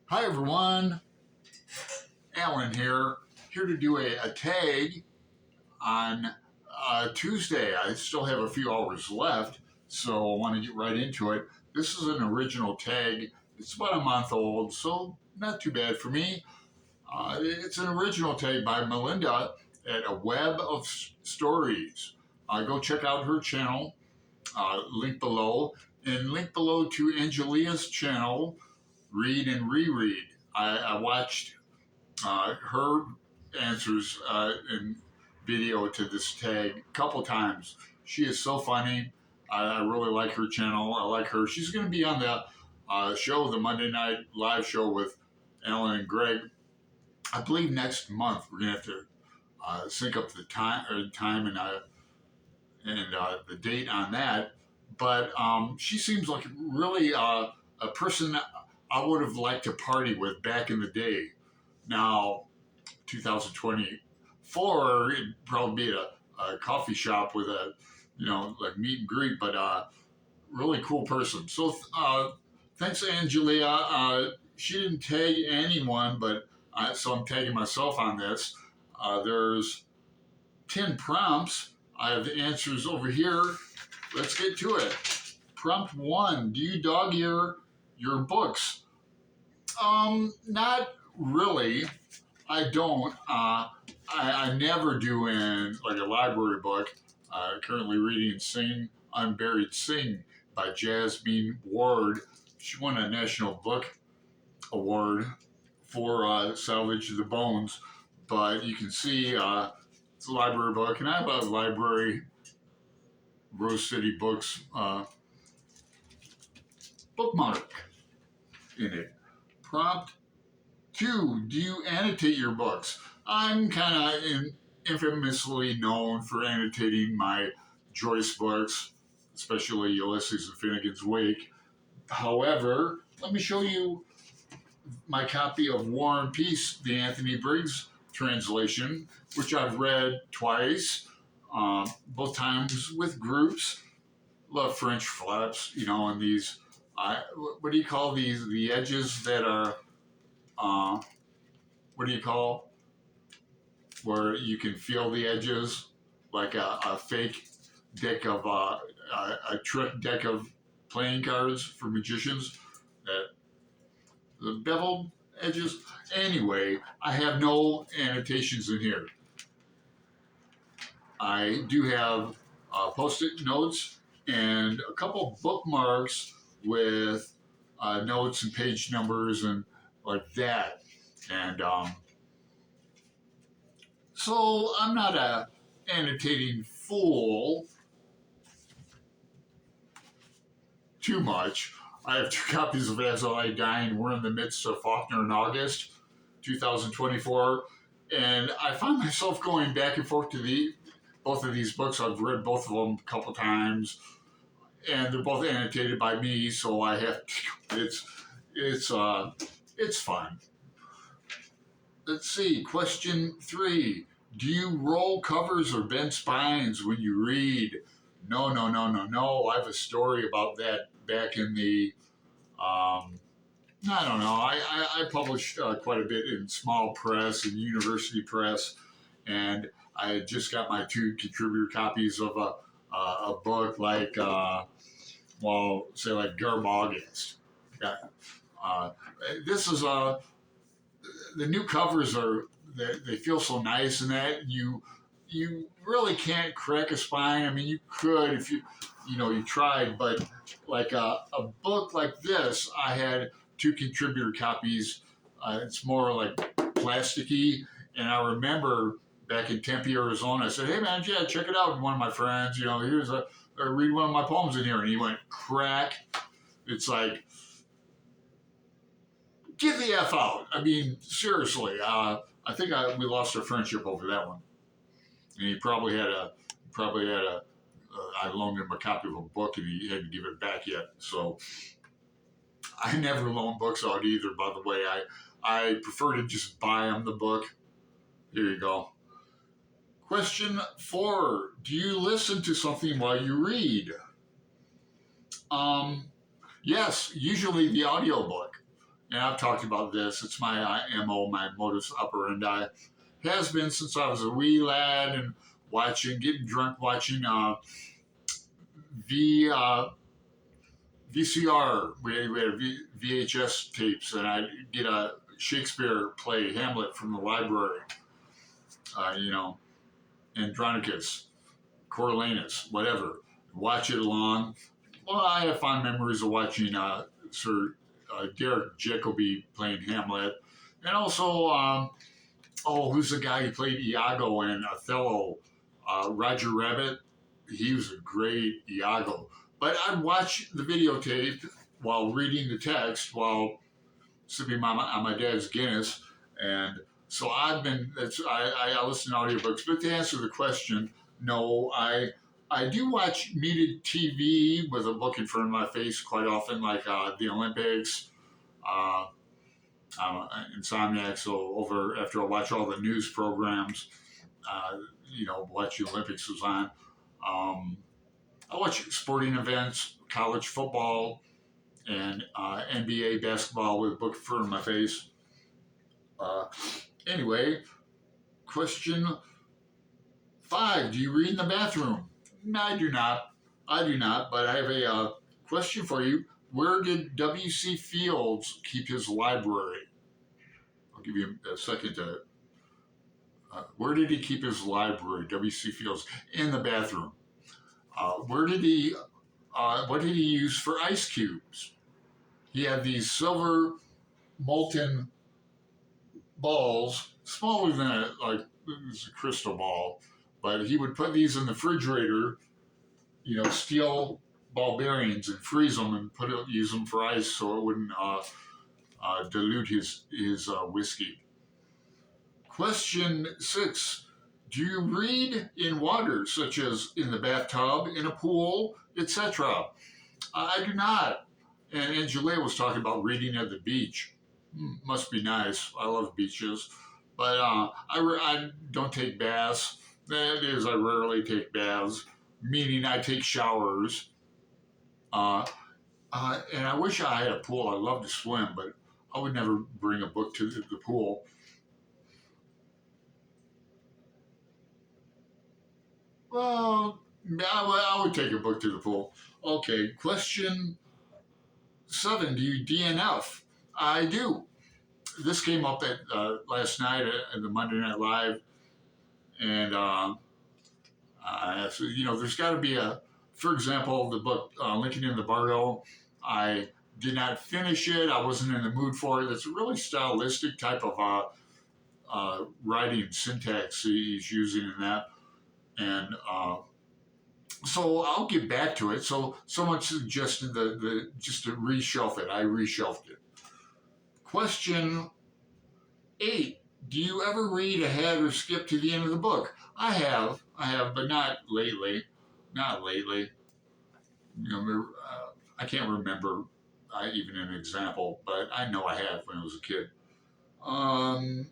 Hi everyone, Alan here to do a tag on Tuesday. I still have a few hours left, so I want to get right into it. This is an original tag. It's about a month old, so not too bad for me. It's an original tag by Melinda at A Web of Stories. Go check out her channel, link below, and link below to Angelia's channel, Read and Reread. I watched her answers in video to this tag a couple times. She is so funny. I really like her channel. I like her. She's going to be on the show, the Monday Night Live show with Alan and Greg. I believe next month we're going to have to sync up the time and the date on that. But she seems like really a person I would have liked to party with back in the day. Now, 2024, it'd probably be a coffee shop with a, like meet and greet, but really cool person. So thanks, Angelia. She didn't tag anyone, but so I'm tagging myself on this. There's 10 prompts. I have the answers over here. Let's get to it. Prompt 1, do you dog your books? Not really. I don't. I never do in like a library book. Currently reading Sing, Unburied Sing by Jasmine Ward. She won a National Book Award for Salvage the Bones. But you can see it's a library book, and I have a library, Rose City Books bookmark in it. Prompt 2, do you annotate your books? I'm kind of infamously known for annotating my Joyce books, especially Ulysses and Finnegan's Wake. However, let me show you my copy of War and Peace, the Anthony Briggs translation, which I've read twice, both times with groups. Love French flaps, and these, what do you call these, the edges that are, what do you call, where you can feel the edges, like a fake deck of, a trick deck of playing cards for magicians, that the beveled edges. Anyway, I have no annotations in here. I do have post-it notes and a couple bookmarks with notes and page numbers and like that. And so I'm not a annotating fool too much. I have 2 copies of As I Die, and we're in the midst of Faulkner in August 2024. And I find myself going back and forth to both of these books. I've read both of them a couple times, and they're both annotated by me, so I have to, it's fun. Let's see, question 3. Do you roll covers or bend spines when you read? No. I have a story about that back in the, I don't know. I published quite a bit in small press and university press, and I had just got my 2 contributor copies of a book like, say like Garb August. Yeah. This is the new covers they feel so nice, and that you really can't crack a spine. I mean, you could if you tried, but like a book like this, I had 2 contributor copies. It's more like plasticky, and I remember back in Tempe, Arizona, I said, "Hey man, yeah, check it out." And one of my friends, here's read one of my poems in here, and he went crack. It's like, get the F out. I mean, seriously. I think we lost our friendship over that one. And he probably had I loaned him a copy of a book, and he hadn't given it back yet. So I never loan books out either, by the way. I prefer to just buy them the book. Here you go. Question 4, do you listen to something while you read? Yes, usually the audiobook. and I've talked about this. It's my MO, my modus operandi. Has been since I was a wee lad and getting drunk watching V VCR. We had VHS tapes, and I'd get a Shakespeare play, Hamlet, from the library. You know, Andronicus, Coriolanus, whatever. Watch it along. Well, I have fond memories of watching Sir Derek Jacobi playing Hamlet, and also who's the guy who played Iago in Othello? Roger Rabbit. He was a great Iago. But I'd watch the videotape while reading the text while sipping on my dad's Guinness, and so I've been. I listen to audiobooks. But to answer the question, no, I do watch muted TV with a book in front of my face quite often, like the Olympics. Uh, Insomniac. So over after I watch all the news programs, watch the Olympics was on. I watch sporting events, college football, and NBA basketball with a book in front of my face. Uh, anyway, question 5: do you read in the bathroom? No, I do not. I do not. But I have a question for you. Where did W.C. Fields keep his library? I'll give you a second to. Where did he keep his library? W.C. Fields in the bathroom. Where did he? What did he use for ice cubes? He had these silver molten balls, smaller than it was a crystal ball, but he would put these in the refrigerator. Steel ball bearings, and freeze them and use them for ice so it wouldn't dilute his whiskey. Question 6: do you read in water, such as in the bathtub, in a pool, etc.? I do not. And Angela was talking about reading at the beach. Must be nice. I love beaches. But I don't take baths. That is, I rarely take baths, meaning I take showers. And I wish I had a pool. I love to swim, but I would never bring a book to the pool. Well, I would take a book to the pool. Okay, question 7: do you DNF? I do. This came up at last night at the Monday Night Live, and there's got to be for example, the book Lincoln in the Bardo. I did not finish it. I wasn't in the mood for it. It's a really stylistic type of writing syntax he's using in that, and so I'll get back to it. So someone suggested just to reshelf it. I reshelved it. Question 8: do you ever read ahead or skip to the end of the book? I have, but not lately. Not lately. I can't remember even an example, but I know I have when I was a kid. 9: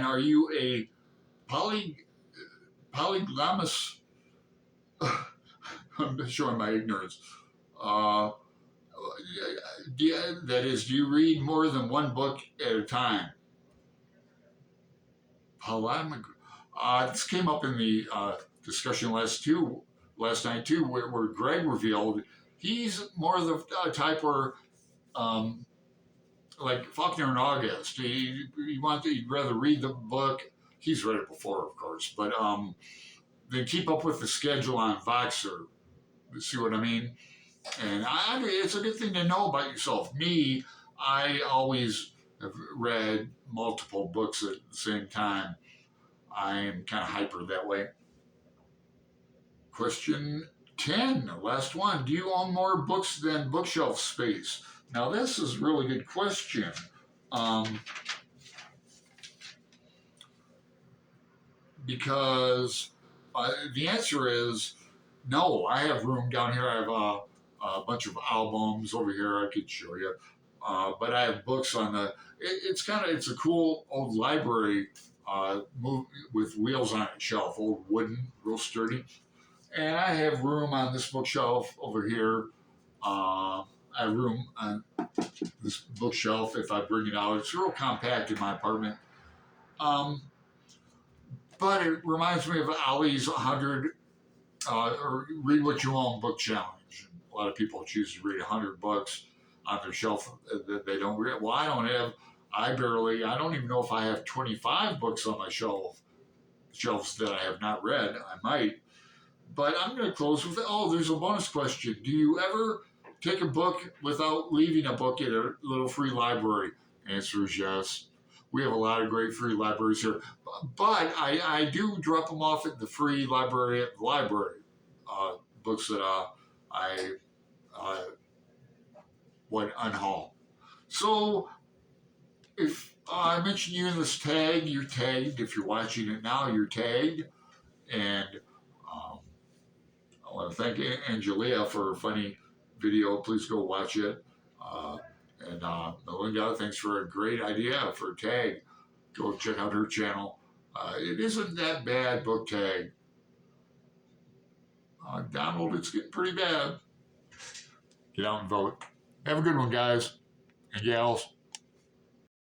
are you a polygamous? I'm showing my ignorance. That is, do you read more than one book at a time? This came up in the discussion last night too, where Greg revealed he's more the type where, like Faulkner and August, he'd rather read the book. He's read it before, of course, but then keep up with the schedule on Voxer. See what I mean? And it's a good thing to know about yourself. Me, I always have read multiple books at the same time. I am kind of hyper that way. Question 10, last one. Do you own more books than bookshelf space? Now, this is a really good question. Because the answer is no. I have room down here. I have a bunch of albums over here I could show you. But I have books on the. It's a cool old library with wheels on its shelf, old wooden, real sturdy. And I have room on this bookshelf over here. I have room on this bookshelf if I bring it out. It's real compact in my apartment. Um, but it reminds me of Olly's 100 or Read What You Own book challenge. A lot of people choose to read 100 books on their shelf that they don't read. Well, I don't even know if I have 25 books on my shelves that I have not read. I might. But I'm going to close with, there's a bonus question. Do you ever take a book without leaving a book at a little free library? Answer is yes. We have a lot of great free libraries here. But I do drop them off at the free library at the library. Books that I uh, would unhaul. So if I mention you in this tag, you're tagged. If you're watching it now, you're tagged. And um, I want to thank Angelia for a funny video. Please go watch it. Uh, and Melinda, thanks for a great idea for a tag. Go check out her channel. It isn't that bad, book tag. Donald, it's getting pretty bad. Get out and vote. Have a good one, guys and gals.